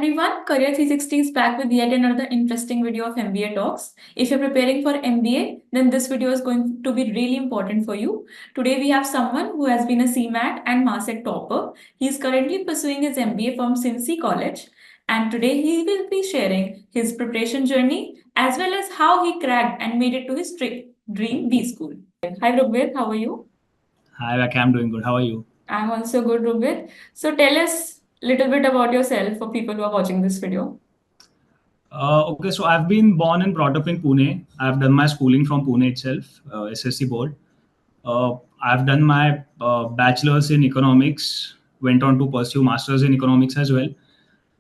everyone, Career 360 is back with yet another interesting video of MBA Talks. If you're preparing for MBA, then this video is going to be really important for you. Today we have someone who has been a CMAT and MAHCET topper. He is currently pursuing his MBA from SIMSREE College, and today he will be sharing his preparation journey as well as how he cracked and made it to his dream B school. Hi Rugved, how are you? Hi, Vaki, I'm doing good. How are you? I'm also good, Rugved. So tell us a little bit about yourself for people who are watching this video. Okay, so I've been born and brought up in Pune. I've done my schooling from Pune itself, SSC board. I've done my bachelor's in economics, went on to pursue master's in economics as well.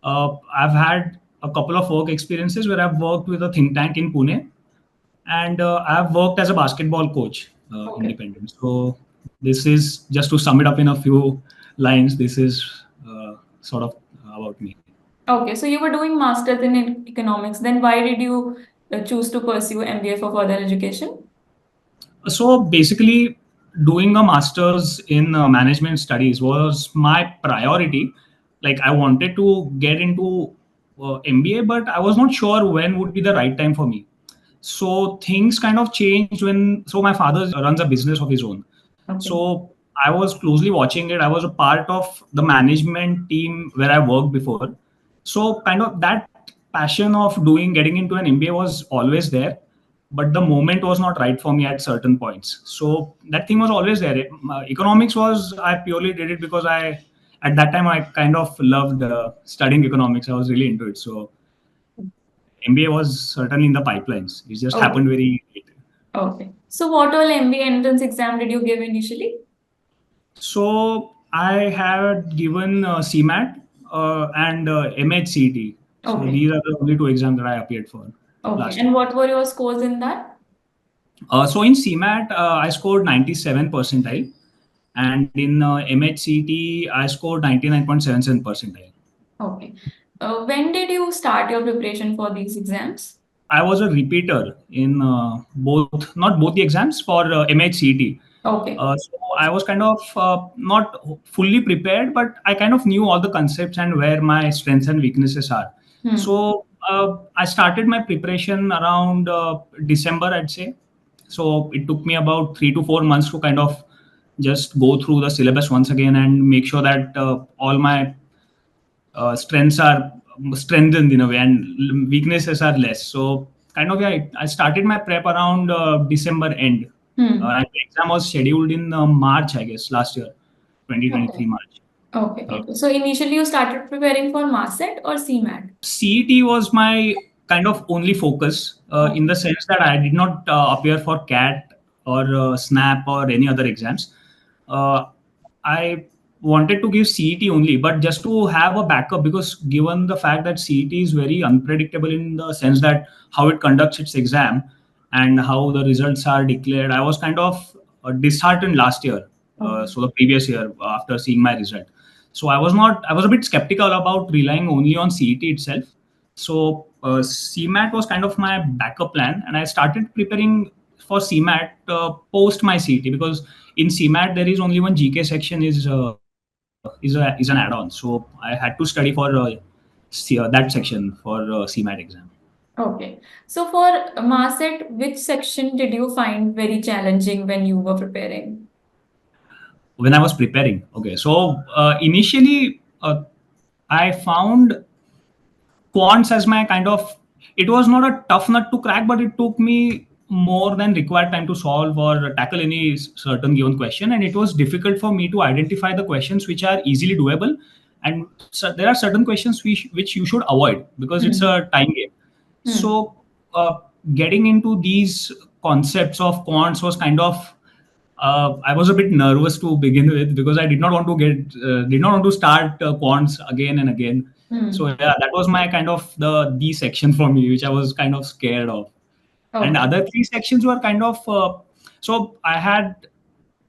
I've had a couple of work experiences where I've worked with a think tank in Pune, and I've worked as a basketball coach, Okay. independent. So this is just to sum it up in a few lines. This is sort of about me. Okay, so you were doing masters in economics. Then why did you choose to pursue MBA for further education? So basically, doing a master's in management studies was my priority. Like I wanted to get into MBA, but I was not sure when would be the right time for me. So things kind of changed when. So my father runs a business of his own. Okay. So I was closely watching it. I was a part of the management team where I worked before. So kind of that passion of getting into an MBA was always there, but the moment was not right for me at certain points. So that thing was always there. Economics was, I purely did it because at that time I kind of loved studying economics. I was really into it. So MBA was certainly in the pipelines. It just Okay. happened very late. Okay. So what all MBA entrance exam did you give initially? So I had given CMAT and MHCT. So Okay. these are the only two exams that I appeared for Okay. last And year. what were your scores in that? So in CMAT, I scored 97 percentile, and in MHCT, I scored 99.77 percentile. Okay. When did you start your preparation for these exams? I was a repeater in not both the exams for MHCT. Okay. So I was kind of not fully prepared, but I kind of knew all the concepts and where my strengths and weaknesses are. So I started my preparation around December, I'd say. So it took me about 3 to 4 months to kind of just go through the syllabus once again and make sure that all my strengths are strengthened in a way and weaknesses are less. So kind of, yeah, I started my prep around December end. And the exam was scheduled in March, I guess, last year, 2023 March. Okay. Okay. So initially you started preparing for MAHCET or CMAT? CET was my kind of only focus in the sense that I did not appear for CAT or SNAP or any other exams. I wanted to give CET only, but just to have a backup, because given the fact that CET is very unpredictable in the sense that how it conducts its exam and how the results are declared, I was kind of disheartened last year. So the previous year after seeing my result. So I was a bit skeptical about relying only on CET itself. So CMAT was kind of my backup plan, and I started preparing for CMAT post my CET, because in CMAT there is only one GK section is an add-on. So I had to study for that section for CMAT exam. Okay. So for MAHCET, which section did you find very challenging when you were preparing? When I was preparing, okay, so initially I found quants as my kind of, it was not a tough nut to crack, but it took me more than required time to solve or tackle any certain given question, and it was difficult for me to identify the questions which are easily doable, and so there are certain questions which you should avoid because it's a time game. So getting into these concepts of quants was kind of, I was a bit nervous to begin with, because I did not want to start quants again and again. So yeah, that was my kind of the section for me, which I was kind of scared of. And Okay. other three sections were kind of, so I had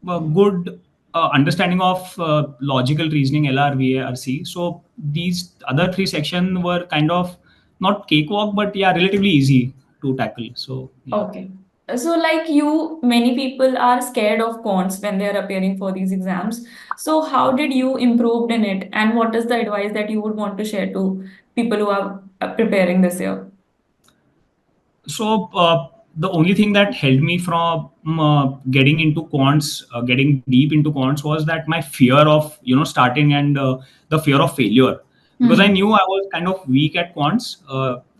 a good understanding of logical reasoning, LR, VARC. So these other three sections were kind of not cakewalk, but yeah, relatively easy to tackle. So yeah. Okay. So, like you, many people are scared of quants when they are appearing for these exams. So, how did you improve in it? And what is the advice that you would want to share to people who are preparing this year? So the only thing that held me from getting into quants, getting deep into quants, was that my fear of starting and the fear of failure, because I Hmm. knew I was kind of weak at quants,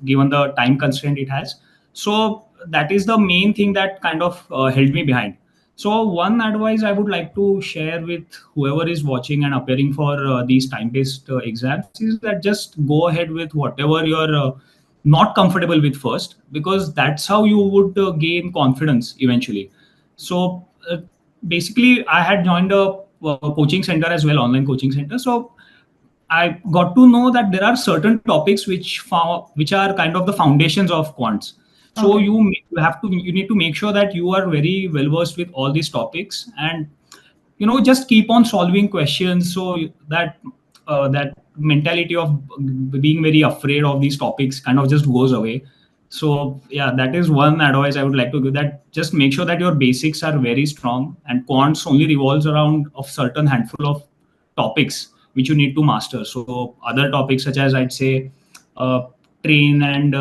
given the time constraint it has. So that is the main thing that kind of held me behind. So one advice I would like to share with whoever is watching and appearing for these time-based exams is that just go ahead with whatever you're not comfortable with first, because that's how you would gain confidence eventually. So basically I had joined a coaching center as well, online coaching center. So I got to know that there are certain topics which are kind of the foundations of quants. So Okay. you need to make sure that you are very well versed with all these topics, and just keep on solving questions, so that mentality of being very afraid of these topics kind of just goes away. So yeah, that is one advice I would like to give, that just make sure that your basics are very strong, and quants only revolves around of certain handful of topics which you need to master. So other topics, such as I'd say uh, train and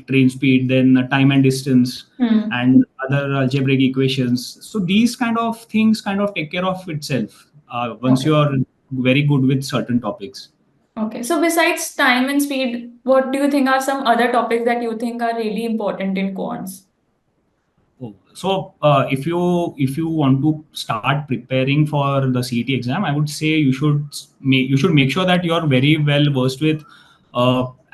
train speed, then time and distance, Hmm. and other algebraic equations. So these kind of things kind of take care of itself once Okay. you are very good with certain topics. Okay. So besides time and speed, what do you think are some other topics that you think are really important in quants? So if you want to start preparing for the CET exam, I would say you should make sure that you are very well versed with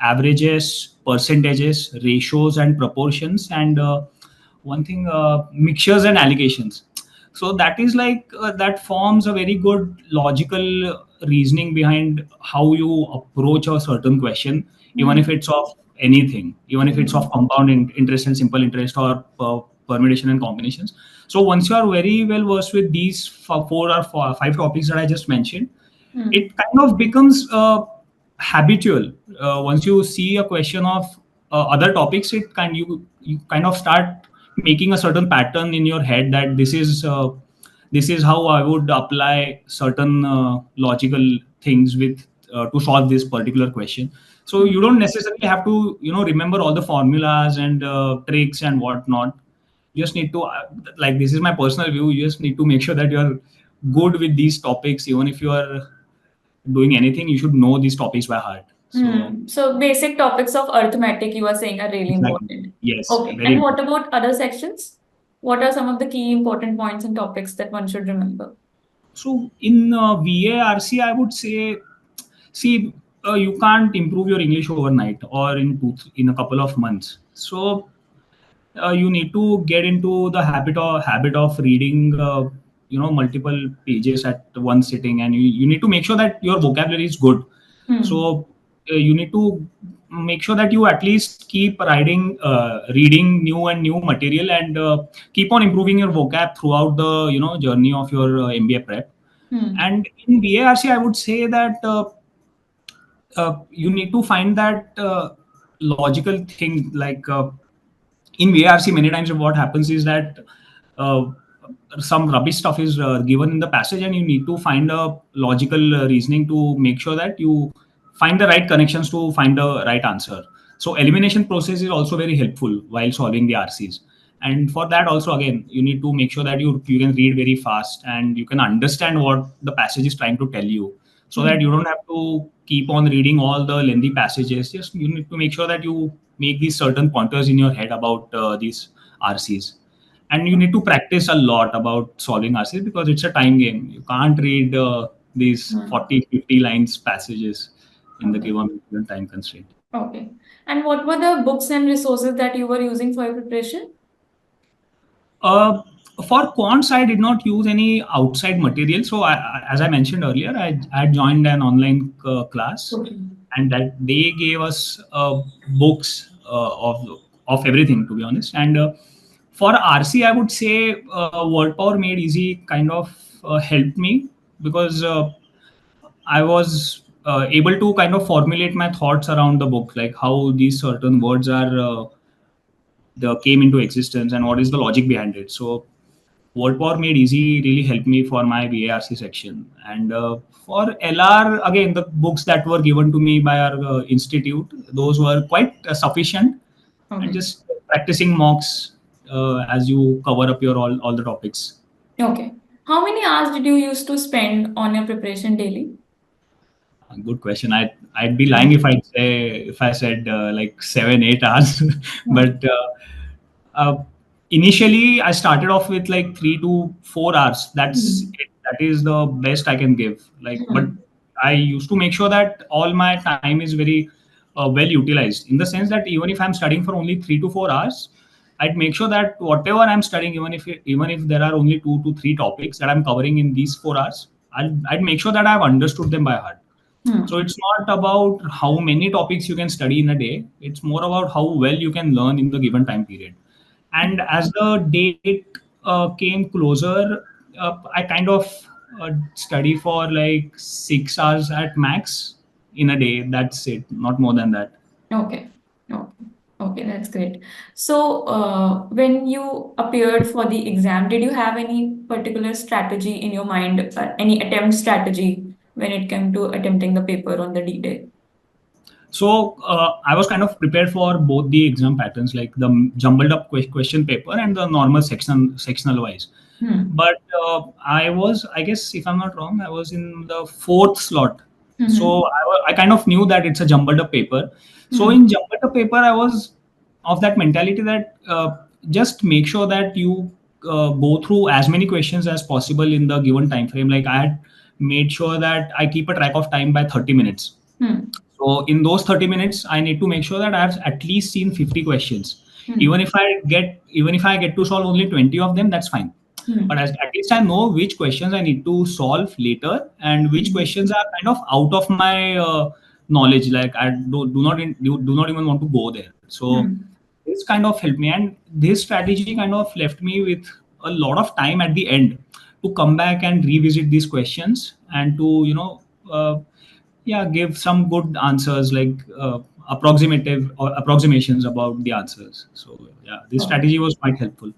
averages, percentages, ratios, and proportions, and one thing, mixtures and allocations. So that is like that forms a very good logical reasoning behind how you approach a certain question, even if Hmm. it's of anything, even if it's of Hmm. compound interest and simple interest, or permutation and combinations. So once you are very well versed with these four or five topics that I just mentioned, Hmm. it kind of becomes habitual. Once you see a question of other topics, you kind of start making a certain pattern in your head, that this is how I would apply certain logical things with to solve this particular question. So you Hmm. don't necessarily have to remember all the formulas and tricks and whatnot. You just need to, like, this is my personal view, you just need to make sure that you're good with these topics. Even if you are doing anything, you should know these topics by heart. So Hmm. So basic topics of arithmetic you are saying are really exactly, important. yes, Okay. very And what important. about other sections? What are some of the key important points and topics that one should remember? So in VARC, I would say, see, you can't improve your English overnight or in a couple of months. So you need to get into the habit of reading multiple pages at one sitting, and you need to make sure that your vocabulary is good. Hmm. So you need to make sure that you at least keep reading new and new material, and keep on improving your vocab throughout the journey of your MBA prep. Hmm. And in BARC, I would say that you need to find that logical thing, like in VARC, many times what happens is that uh, some rubbish stuff is given in the passage, and you need to find a logical reasoning to make sure that you find the right connections to find the right answer. So elimination process is also very helpful while solving the RCs. And for that also, again, you need to make sure that you can read very fast and you can understand what the passage is trying to tell you, so that you Hmm. don't have to keep on reading all the lengthy passages. Just you need to make sure that you make these certain pointers in your head about these RCs. And you need to practice a lot about solving RCs, because it's a time game. You can't read these Hmm. 40, 50 lines passages in the Okay. given time constraint. Okay. And what were the books and resources that you were using for your preparation? Uh, for quants, I did not use any outside material. So, as I mentioned earlier, I joined an online class, Okay. and that they gave us books of everything, to be honest. And for RC, I would say Word Power Made Easy kind of helped me, because I was able to kind of formulate my thoughts around the book, like how these certain words are came into existence and what is the logic behind it. So Word Power Made Easy really helped me for my BARC section. And for LR, again, the books that were given to me by our institute, those were quite sufficient. And Okay. just practicing mocks as you cover up your all the topics. Okay. How many hours did you used to spend on your preparation daily? Good question. I'd be lying if I said like 7 8 hours, Hmm. but uh, initially I started off with like 3 to 4 hours. That's Hmm. it. That is the best I can give. Like, but Hmm. I used to make sure that all my time is very well utilized. In the sense that even if I'm studying for only 3 to 4 hours, I'd make sure that whatever I'm studying, even if there are only 2 to 3 topics that I'm covering in these 4 hours, I'd make sure that I've understood them by heart. So Hmm. it's not about how many topics you can study in a day. It's more about how well you can learn in the given time period. And as the date came closer, I kind of study for like 6 hours at max in a day. That's it, not more than that. Okay. Okay. Okay, that's great. So, when you appeared for the exam, did you have any particular strategy in your mind, any attempt strategy when it came to attempting the paper on the D-Day? So I was kind of prepared for both the exam patterns, like the jumbled up question paper and the normal sectional wise. Hmm. But I was, I guess, if I'm not wrong, I was in the fourth slot. So Hmm. I kind of knew that it's a jumbled up paper. So Hmm. in jumbled up paper, I was of that mentality that just make sure that you go through as many questions as possible in the given time frame. Like I had made sure that I keep a track of time by 30 minutes. Hmm. So in those 30 minutes, I need to make sure that I've at least seen 50 questions. Hmm. Even if I get to solve only 20 of them, that's fine. But Hmm. at least I know which questions I need to solve later and which Hmm. questions are kind of out of my knowledge. Like I do not even want to go there. So Hmm. this kind of helped me, and this strategy kind of left me with a lot of time at the end to come back and revisit these questions and to uh, yeah, give some good answers, like approximative or approximations about the answers. So yeah, this Okay. strategy was quite helpful.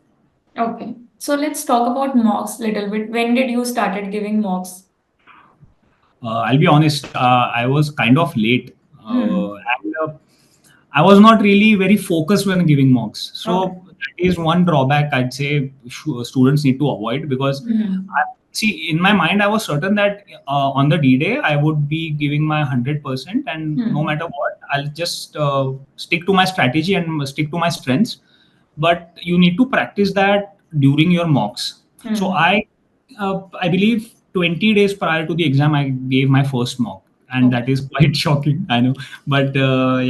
Okay. So let's talk about mocks little bit. When did you started giving mocks? I'll be honest, I was kind of late, Hmm. and I was not really very focused when giving mocks. Okay. So that is one drawback I'd say students need to avoid, because Hmm. see, in my mind, I was certain that on the D day I would be giving my 100%, and no Hmm. matter what, I'll just stick to my strategy and stick to my strengths. But you need to practice that during your mocks. So Hmm. I believe 20 days prior to the exam, I gave my first mock, and that Okay. is quite shocking, I know. But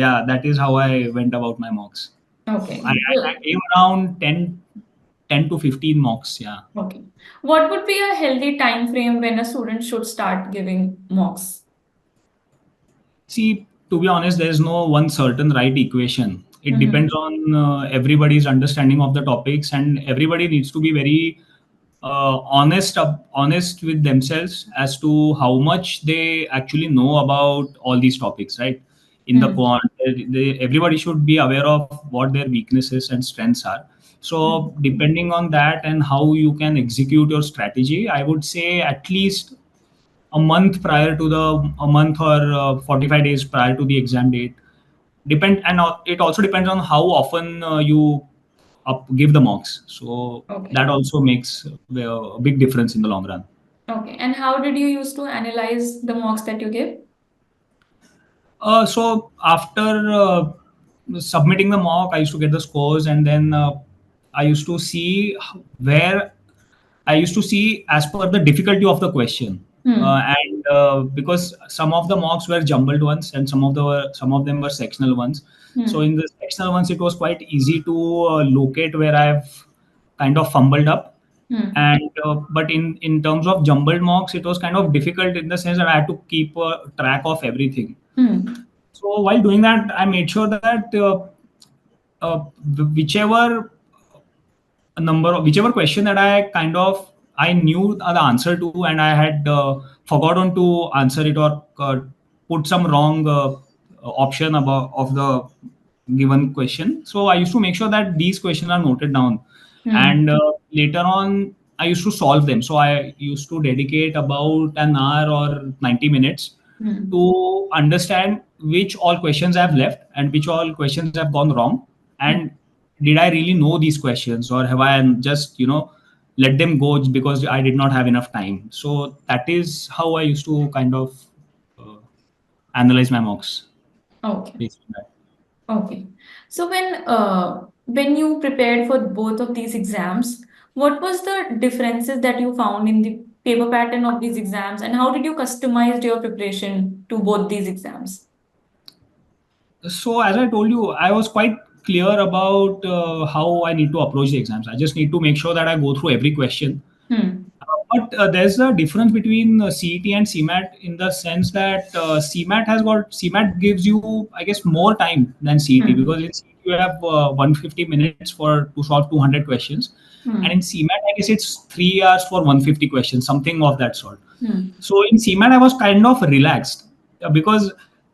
yeah, that is how I went about my mocks. Okay. I gave around 10 to 15 mocks. Yeah. Okay. What would be a healthy time frame when a student should start giving mocks? See, to be honest, there is no one certain right equation. It Hmm. depends on everybody's understanding of the topics, and everybody needs to be very honest with themselves as to how much they actually know about all these topics, right? In the Hmm. quant, everybody should be aware of what their weaknesses and strengths are. Hmm. So, depending on that and how you can execute your strategy, I would say at least a month or 45 days prior to the exam date. It also depends on how often you give the mocks. So Okay. that also makes a big difference in the long run. Okay. And how did you use to analyze the mocks that you give? So after submitting the mock, I used to get the scores, and then I used to see where I used to see as per the difficulty of the question, Hmm. and because some of the mocks were jumbled ones and some of them were sectional ones. So Hmm. in the sectional ones, it was quite easy to locate where I've kind of fumbled up. Hmm. And but in terms of jumbled mocks, it was kind of difficult in the sense that I had to keep track of everything. Hmm. So while doing that, I made sure that whichever whichever question that I knew the answer to, and I had forgotten to answer it, or put some wrong option about of the given question. So I used to make sure that these questions are noted down, Hmm. and later on. I used to solve them. So I used to dedicate about an hour or 90 minutes Hmm. to understand which all questions I've left and which all questions have gone wrong. Hmm. And did I really know these questions, or have I just, let them go because I did not have enough time? So that is how I used to kind of uh, analyze my mocks Okay. based on that. Okay. So when you prepared for both of these exams, what was the differences that you found in the paper pattern of these exams, and how did you customize your preparation to both these exams? So as I told you, I was quite clear about how I need to approach the exams. I just need to make sure that I go through every question. Hmm. But there's a difference between CET and CMAT in the sense that CMAT gives you, I guess, more time than CET, Hmm. because in CET you have 150 minutes for to solve 200 questions, and in Hmm. CMAT I guess it's 3 hours for 150 questions, something of that sort. Hmm. So in CMAT, I was kind of relaxed because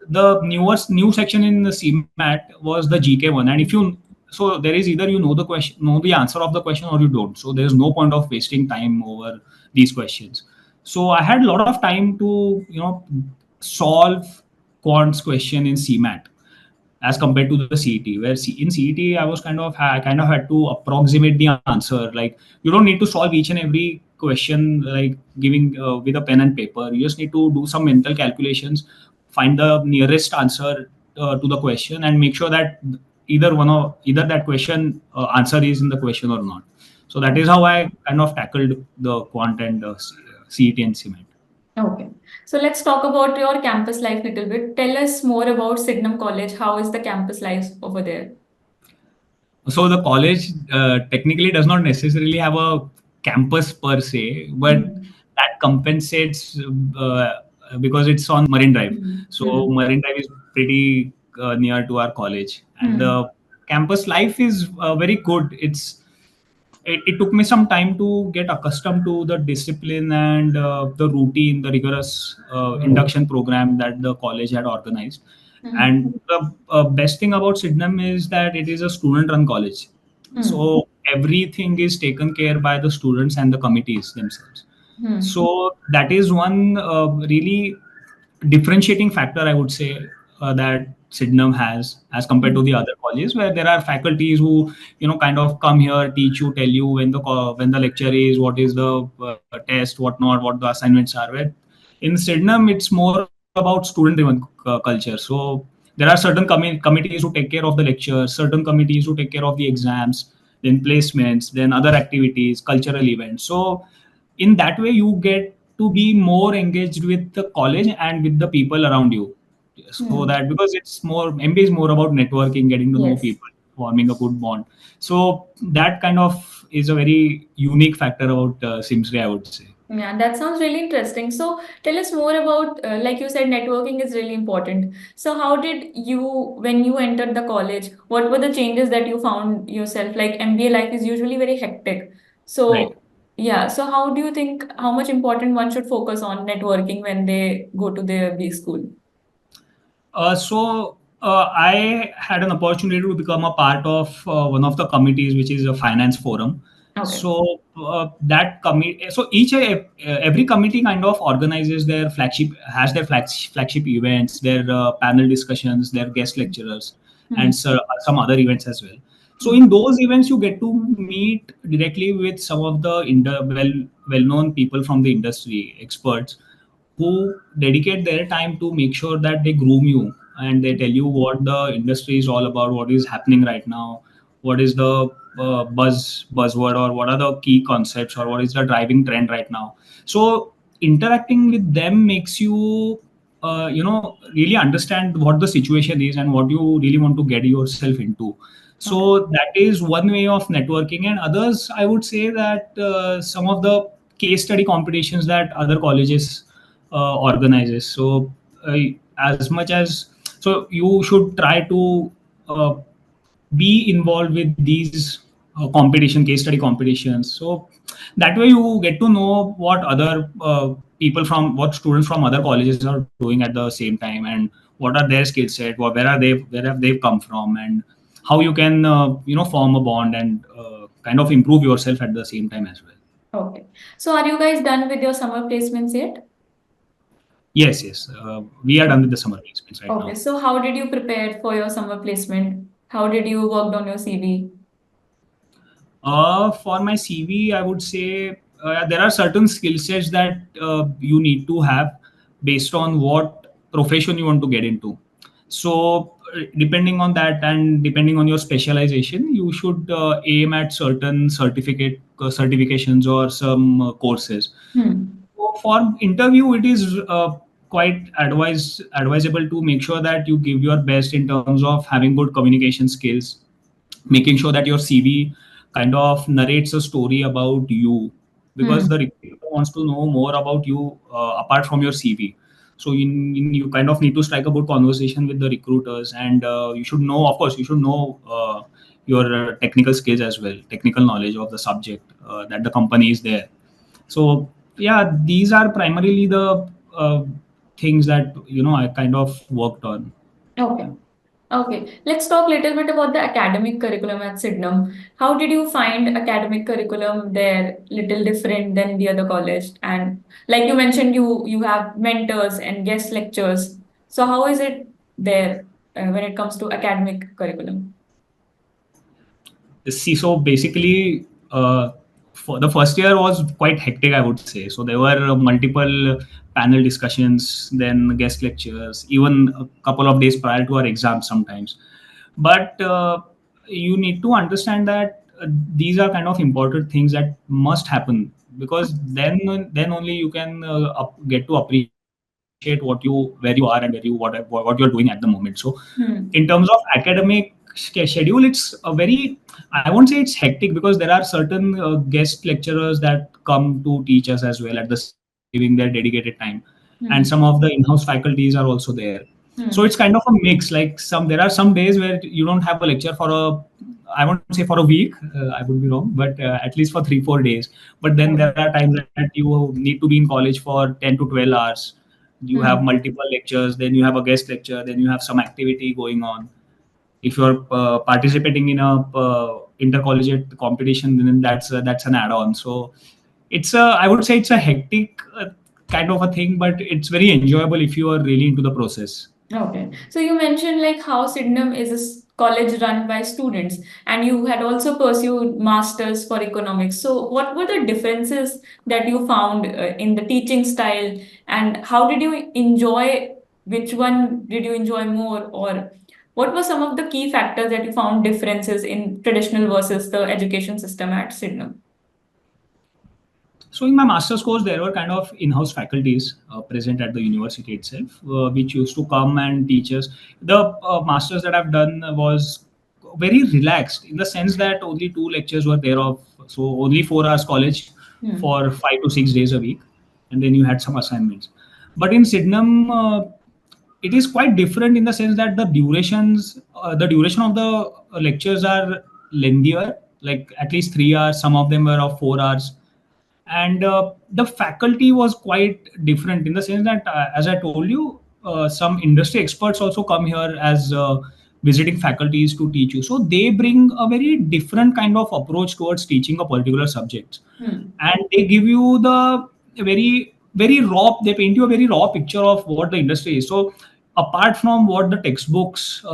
the new section in the CMAT was the GK one, and if you so there is either you know the question, know the answer of the question, or you don't. So there is no point of wasting time over these questions. So I had a lot of time to solve quants question in CMAT as compared to the CET, where in CET I was I kind of had to approximate the answer. Like, you don't need to solve each and every question like giving with a pen and paper. You just need to do some mental calculations, find the nearest answer to the question, and make sure that either that question answer is in the question or not. So that is how I kind of tackled the quant and CET and CMAT. Okay. So let's talk about your campus life a little bit. Tell us more about Sydenham College. How is the campus life over there? So the college technically does not necessarily have a campus per se, but Hmm. that compensates because it's on Marine Drive. Hmm. So Hmm. Marine Drive is pretty near to our college, and Hmm. the campus life is very good. It took me some time to get accustomed to the discipline and the routine, the rigorous induction program that the college had organized. Hmm. And the best thing about Sydenham is that it is a student-run college, Hmm. so everything is taken care by the students and the committees themselves. Hmm. So that is one really differentiating factor, I would say, that Sydenham has as compared to Hmm. the other colleges, where there are faculties who kind of come here, teach you, tell you when the lecture is, what is the test, what not, what the assignments are. Where in Sydenham, it's more about student-driven culture. So there are certain committees who take care of the lectures, certain committees who take care of the exams, then placements, then other activities, cultural events. So in that way you get to be more engaged with the college and with the people around you, so Hmm. that because it's more MBA is more about networking, getting to know Yes. people, forming a good bond. So that kind of is a very unique factor about SIMSREE, I would say. Yeah, that sounds really interesting. So tell us more about, like you said, networking is really important. So how did you, when you entered the college, what were the changes that you found yourself? Like MBA life is usually very hectic. Right. So yeah, so how do you think how much important one should focus on networking when they go to their B school? I had an opportunity to become a part of one of the committees, which is a finance forum. Okay. So every committee kind of organizes their flagship events, their panel discussions, their guest lecturers, Hmm. and some other events as well. So Hmm. in those events, you get to meet directly with some of the well known people from the industry, experts who dedicate their time to make sure that they groom you and they tell you what the industry is all about, what is happening right now, what is the buzzword, or what are the key concepts, or what is the driving trend right now. So interacting with them makes you really understand what the situation is and what you really want to get yourself into. Okay. So that is one way of networking, and others, I would say that some of the case study competitions that other colleges organizes. So uh, as much as so you should try to uh, be involved with these case study competitions. So that way you get to know what other what students from other colleges are doing at the same time, and what are their skill set, where have they come from, and how you can form a bond and kind of improve yourself at the same time as well. Okay. So are you guys done with your summer placements yet? Yes, yes. We are done with the summer placements right Okay. now. So how did you prepare for your summer placement? How did you work on your CV? For my CV, I would say there are certain skill sets that you need to have based on what profession you want to get into. So, depending on that and depending on your specialization, you should aim at certain certifications or some courses. Hmm. So for interview, it is quite advisable to make sure that you give your best in terms of having good communication skills, making sure that your CV kind of narrates a story about you, because the Hmm. recruiter wants to know more about you apart from your CV. So you kind of need to strike a good conversation with the recruiters, and you should know, of course, you should know your technical skills as well, technical knowledge of the subject that the company is there. So yeah, these are primarily the things that I kind of worked on. Okay. Okay, let's talk a little bit about the academic curriculum at Sydenham. How did you find academic curriculum there little different than the other college? And like you mentioned, you have mentors and guest lectures. So how is it there when it comes to academic curriculum? See, so basically, for the first year was quite hectic, I would say. So there were multiple panel discussions, then guest lectures, even a couple of days prior to our exams sometimes. But you need to understand that these are kind of important things that must happen, because then only you can get to appreciate where you are and what you're doing at the moment. So in Hmm. terms of academic schedule, it's a very, I won't say it's hectic, because there are certain guest lecturers that come to teach us as well at the same time, giving their dedicated time, and Hmm. some of the in-house faculties are also there. So Hmm. it's kind of a mix. Like there are some days where you don't have a lecture for I won't say for a week, I would be wrong, but at least for 3 4 days. But then there are times that you need to be in college for 10 to 12 hours. You have Hmm. multiple lectures, then you have a guest lecture, then you have some activity going on. If you're participating in a intercollegiate competition, then that's an add-on. So it's a, I would say it's a hectic kind of a thing, but it's very enjoyable if you are really into the process. Okay. So you mentioned like how Sydenham is a college run by students, and you had also pursued masters for economics. So what were the differences that you found in the teaching style, and how did you enjoy? Which one did you enjoy more, or what were some of the key factors that you found differences in traditional versus the education system at Sydenham? So in my master's course, there were kind of in-house faculties present at the university itself, which used to come and teach us. The masters that I've done was very relaxed, in the sense that only two lectures were there of, so only 4 hours college Hmm. for 5 to 6 days a week, and then you had some assignments. But in Sydenham, it is quite different in the sense that the duration of the lectures are lengthier, like at least 3 hours. Some of them were of 4 hours, and the faculty was quite different in the sense that as I told you, some industry experts also come here as visiting faculties to teach you, so they bring a very different kind of approach towards teaching a particular subject, Hmm. and they give you the very raw, they paint you a very raw picture of what the industry is. So apart from what the textbooks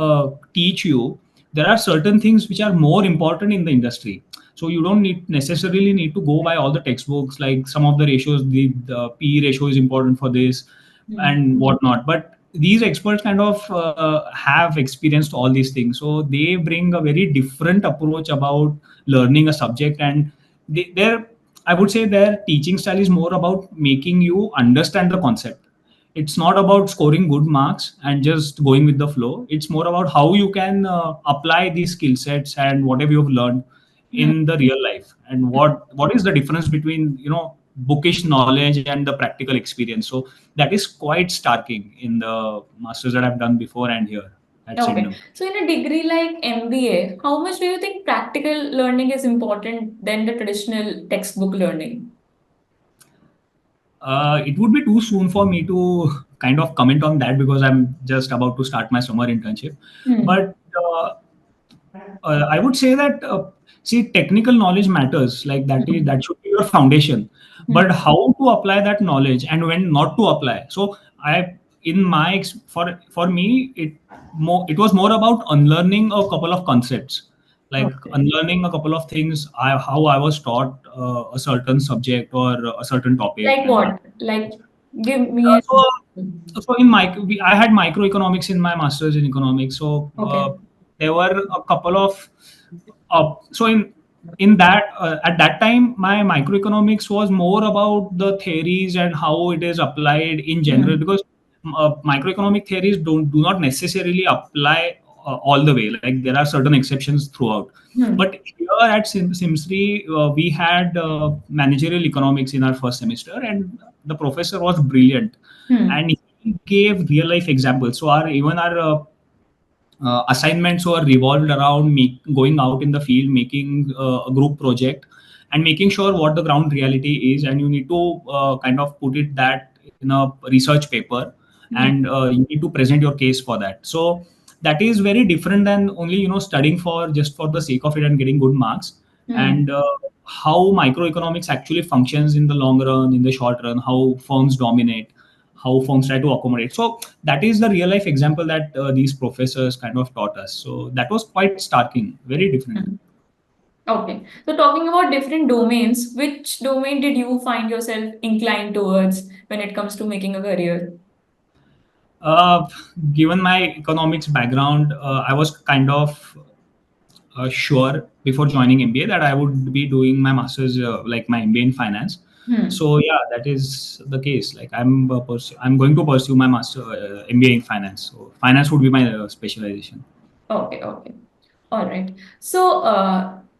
teach you, there are certain things which are more important in the industry. So you don't necessarily need to go by all the textbooks, like some of the ratios, the P ratio is important for this Hmm. and whatnot. But these experts kind of have experienced all these things, so they bring a very different approach about learning a subject, and they're, I would say their teaching style is more about making you understand the concept. It's not about scoring good marks and just going with the flow. It's more about how you can apply these skill sets and whatever you've learned Hmm. in the real life, and what is the difference between bookish knowledge and the practical experience. So that is quite starking in the masters that I've done before and here at Okay. Sydenham. So in a degree like MBA, how much do you think practical learning is important than the traditional textbook learning? It would be too soon for me to kind of comment on that, because I'm just about to start my summer internship. Hmm. But I would say that see, technical knowledge matters. Like that should be your foundation. But Hmm. how to apply that knowledge and when not to apply. So I, in my for me, it was more about unlearning a couple of concepts, like Okay. unlearning a couple of things. How I was taught a certain subject or a certain topic, Like and what? Like, give me an so example. so in I had microeconomics in my master's in economics. So Okay. there were a couple of so in that at that time my microeconomics was more about the theories and how it is applied in general, Hmm. because microeconomic theories do not necessarily apply all the way. Like there are certain exceptions throughout. Hmm. But here at SIMSREE, we had managerial economics in our first semester, and the professor was brilliant, Hmm. and he gave real life examples. So our even our assignments were revolved around going out in the field, making a group project, and making sure what the ground reality is, and you need to kind of put it that in a research paper, Hmm. and you need to present your case for that. So that is very different than only studying for just for the sake of it and getting good marks. Hmm. And how microeconomics actually functions in the long run, in the short run, how firms dominate, how firms try to accommodate. So that is the real life example that these professors kind of taught us. So that was quite starking, very different. Hmm. Okay. So talking about different domains, which domain did you find yourself inclined towards when it comes to making a career? Uh, Given my economics background, I was kind of sure before joining MBA that I would be doing my master's, like my MBA in finance. Hmm. So yeah, that is the case. Like I'm going to pursue my master MBA in finance. So finance would be my specialization. Okay. Okay. All right. So,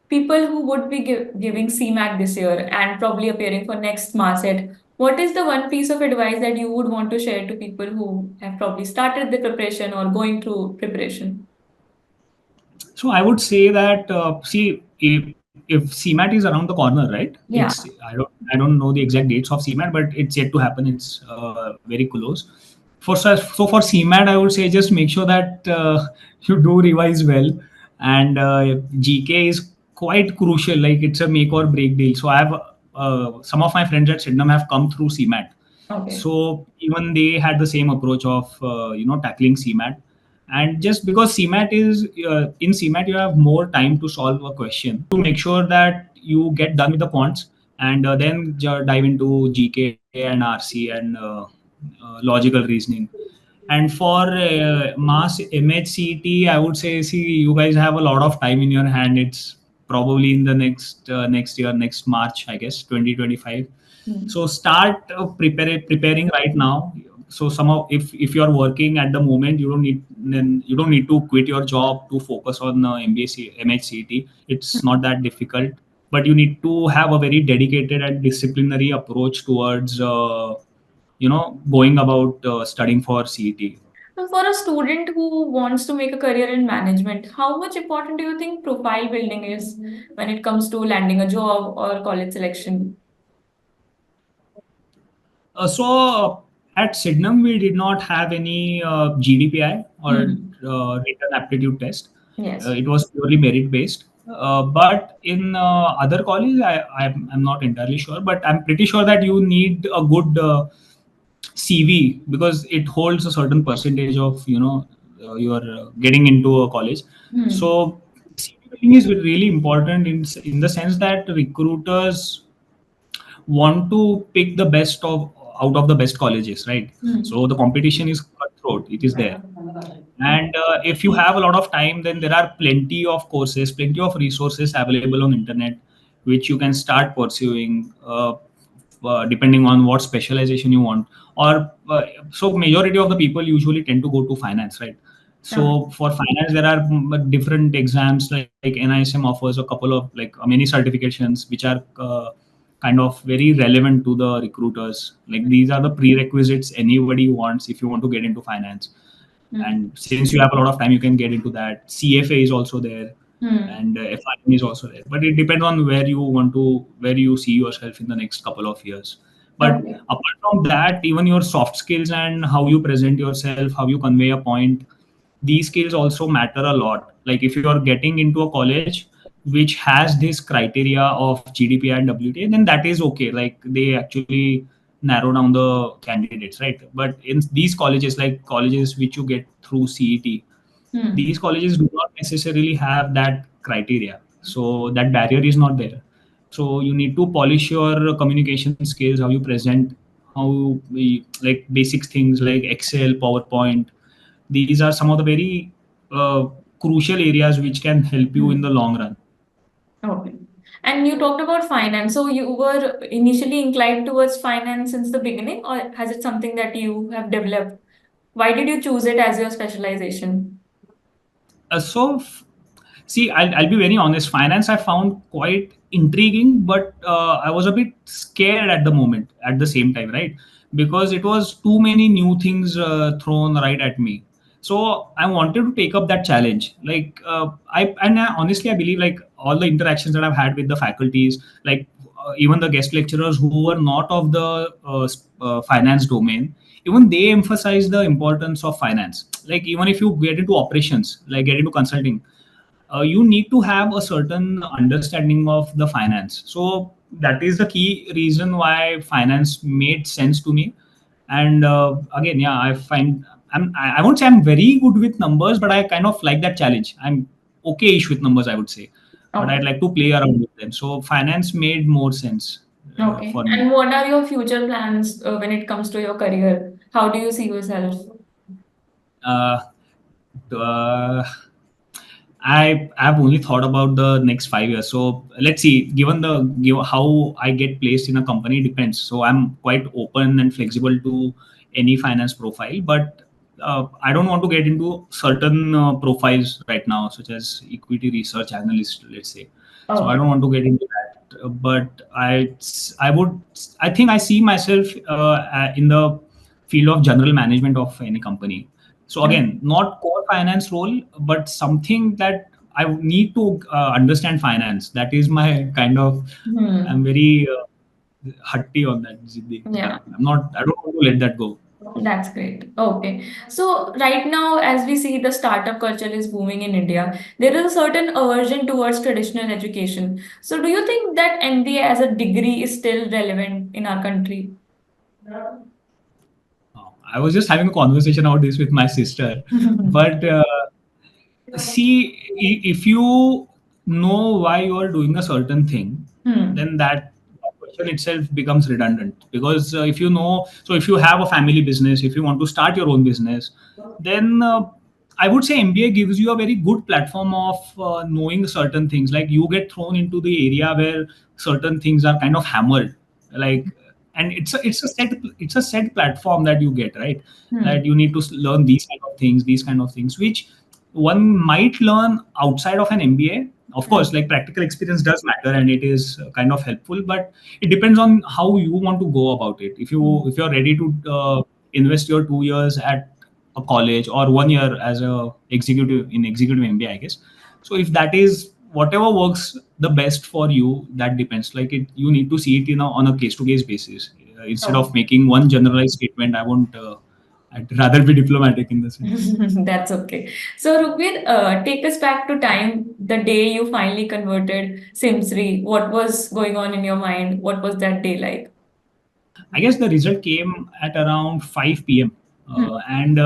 people who would be giving CMAT this year and probably appearing for next MAHCET, what is the one piece of advice that you would want to share to people who have probably started the preparation or going through preparation? So I would say that see, if CMAT is around the corner, right? Yeah. I don't know the exact dates of CMAT, but it's yet to happen. It's very close. For CMAT, I would say just make sure that you do revise well, and GK is quite crucial. Like it's a make or break deal. So I have some of my friends at Sydenham have come through CMAT. Okay. So even they had the same approach of tackling CMAT. And just because CMAT is in CMAT, you have more time to solve a question, to make sure that you get done with the quants, and then dive into GK and RC and logical reasoning. And for mass MHCT, I would say, see, you guys have a lot of time in your hand. It's probably in the next year, next March, I guess, 2025. Hmm. So start preparing right now. So somehow, if you're working at the moment, you don't need to quit your job to focus on MHCT. It's not that difficult, but you need to have a very dedicated and disciplinary approach towards going about studying for CET. So for a student who wants to make a career in management, how much important do you think profile building is when it comes to landing a job or college selection? At Sydenham, we did not have any GDPI or Hmm. written aptitude test. Yes. It was purely merit based. But in other colleges, I'm not entirely sure, but I'm pretty sure that you need a good CV, because it holds a certain percentage of your getting into a college. Hmm. So CV building is really important in the sense that recruiters want to pick the best of out of the best colleges, right? Hmm. So the competition is cutthroat, it is there. And if you have a lot of time, then there are plenty of courses, plenty of resources available on internet, which you can start pursuing, depending on what specialization you want. Or so majority of the people usually tend to go to finance, right? Yeah. So for finance, there are different exams, like NISM offers a couple of, like many certifications, which are kind of very relevant to the recruiters. Like these are the prerequisites anybody wants if you want to get into finance. Hmm. And since you have a lot of time, you can get into that. CFA is also there, Hmm. and FIM is also there. But it depends on where you see yourself in the next couple of years. But Okay. apart from that, even your soft skills and how you present yourself, how you convey a point, these skills also matter a lot. Like if you are getting into a college which has this criteria of GDP and WTA, then that is okay. Like they actually narrow down the candidates, right? But in these colleges, like colleges which you get through CET, Hmm. these colleges do not necessarily have that criteria, so that barrier is not there. So you need to polish your communication skills, how you present, how we like basic things like Excel, PowerPoint. These are some of the very crucial areas which can help you in the Hmm. long run. Okay. And you talked about finance. So you were initially inclined towards finance since the beginning, or has it something that you have developed? Why did you choose it as your specialization? So see, I'll be very honest. Finance I found quite intriguing, but I was a bit scared at the moment. At the same time, right? Because it was too many new things thrown right at me. So I wanted to take up that challenge. Like honestly, I believe like all the interactions that I've had with the faculties, like even the guest lecturers who were not of the finance domain, even they emphasize the importance of finance. Like even if you get into operations, like get into consulting, you need to have a certain understanding of the finance. So that is the key reason why finance made sense to me. And again, yeah, I find I won't say I'm very good with numbers, but I kind of like that challenge. I'm okay-ish with numbers, I would say, but I'd Okay. like to play around with them. So finance made more sense Okay. for me. And what are your future plans when it comes to your career? How do you see yourself? Uh, uh, I've only thought about the next 5 years. So let's see. Given how I get placed in a company depends. So I'm quite open and flexible to any finance profile, but I don't want to get into certain profiles right now, such as equity research analyst, let's say. So I Okay. don't want to get into that. But I would I think I see myself in the field of general management of any company. So again, not core finance role, but something that I need to understand finance. That is my kind of. I'm Hmm. very hutty on that. Ziddi. Yeah. I'm not. I don't want to let that go. That's great. Okay. So right now, as we see the startup culture is booming in India, there is a certain aversion towards traditional education. So do you think that MBA as a degree is still relevant in our country? I was just having a conversation about this with my sister, but see, if you know why you are doing a certain thing, Hmm. then that question itself becomes redundant. Because if you know, so if you have a family business, if you want to start your own business, then I would say MBA gives you a very good platform of knowing certain things. Like you get thrown into the area where certain things are kind of hammered, like, and it's a set platform that you get, right? That Hmm. you need to learn these kind of things, which one might learn outside of an MBA. Of course, Hmm. like practical experience does matter and it is kind of helpful, but it depends on how you want to go about it. If you're ready to invest your 2 years at a college or 1 year as a executive in executive MBA, I guess. So if that is whatever works the best for you, that depends. Like you need to see it on a case to case basis instead of Okay. making one generalized statement. I won't. I'd rather be diplomatic in the sense. That's okay. So, Rugved, take us back to time, the day you finally converted SIMSREE. What was going on in your mind? What was that day like? I guess the result came at around 5 p.m. Hmm. And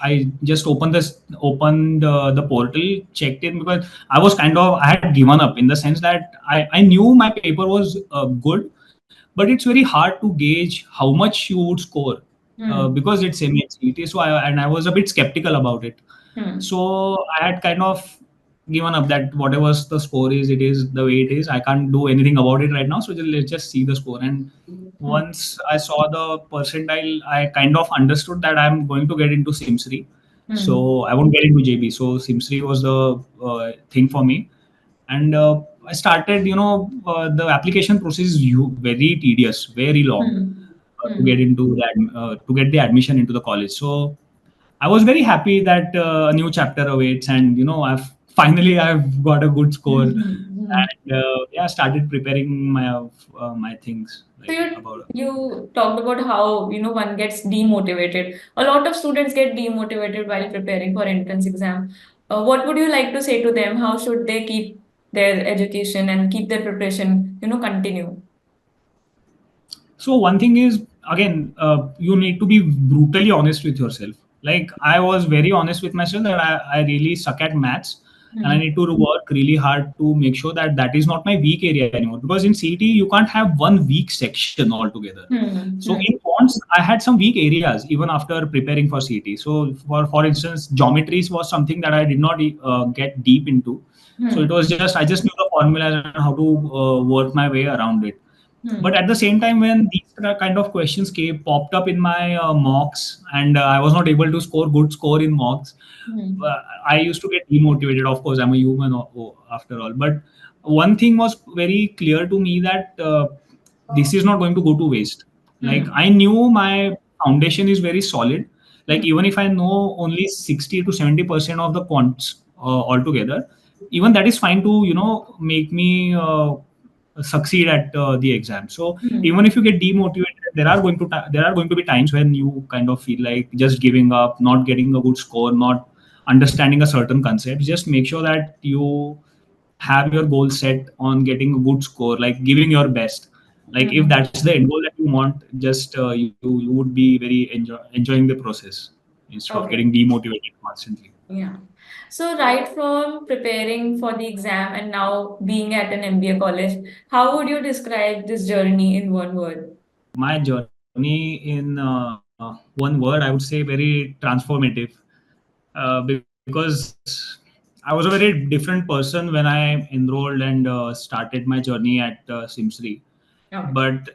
I just opened the portal, checked in because I had given up in the sense that I knew my paper was good, but it's very hard to gauge how much you would score Hmm. because it's MAHCET. And I was a bit skeptical about it. Hmm. So I had kind of given up that whatever the score is, it is the way it is. I can't do anything about it right now. So let's just see the score. And Hmm. once I saw the percentile, I kind of understood that I'm going to get into SIMSREE. Hmm. So I won't get into JB. So SIMSREE was the thing for me. And I started, the application process is very tedious, very long Hmm. to get Hmm. into that, to get the admission into the college. So I was very happy that a new chapter awaits, and I've got a good score, Hmm. Hmm. and yeah, started preparing my things. So like about. you talked about how one gets demotivated. A lot of students get demotivated while preparing for entrance exam. What would you like to say to them? How should they keep their education and keep their preparation continue? So one thing is, again, you need to be brutally honest with yourself. Like I was very honest with myself that I really suck at maths, and I Hmm. need to work really hard to make sure that that is not my weak area anymore. Because in CT you can't have one weak section altogether. Hmm. So Hmm. in quants I had some weak areas even after preparing for CT. So for instance, geometries was something that I did not get deep into. So it Hmm. was just I just knew the formulas and how to work my way around it. But Hmm. at the same time, when these kind of questions came popped up in my mocks, and I was not able to score good score in mocks, Hmm. I used to get demotivated. Of course, I'm a human after all. But one thing was very clear to me that this is not going to go to waste. Like Hmm. I knew my foundation is very solid. Like Hmm. even if I know only 60 to 70% of the quants altogether, even that is fine to make me succeed at the exam. So Hmm. even if you get demotivated, there are going to be times when you kind of feel like just giving up, not getting a good score, not understanding a certain concept. Just make sure that you have your goal set on getting a good score, like giving your best. Like if Hmm. that's the end goal that you want, just you would be very enjoying the process instead of Okay. getting demotivated constantly. Yeah. So right from preparing for the exam and now being at an MBA college, how would you describe this journey in one word? My journey in one word, I would say very transformative. Because I was a very different person when I enrolled and started my journey at SIMSREE. Okay. But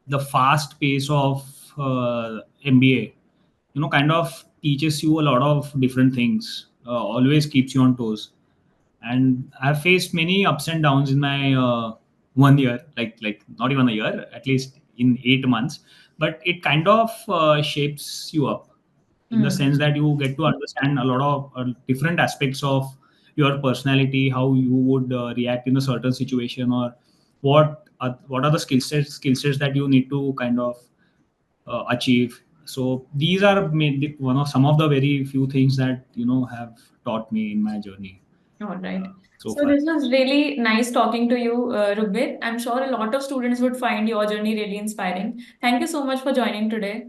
the fast pace of MBA, kind of teaches you a lot of different things. Always keeps you on toes. And I've faced many ups and downs in my 1 year, like not even a year, at least in 8 months. But it kind of shapes you up in the Hmm. sense that you get to understand a lot of different aspects of your personality, how you would react in a certain situation, or what are the skill sets that you need to kind of achieve. So these are one of some of the very few things that have taught me in my journey All right. so So far. this was really nice talking to you, Rugved. I'm sure a lot of students would find your journey really inspiring. Thank you so much for joining today.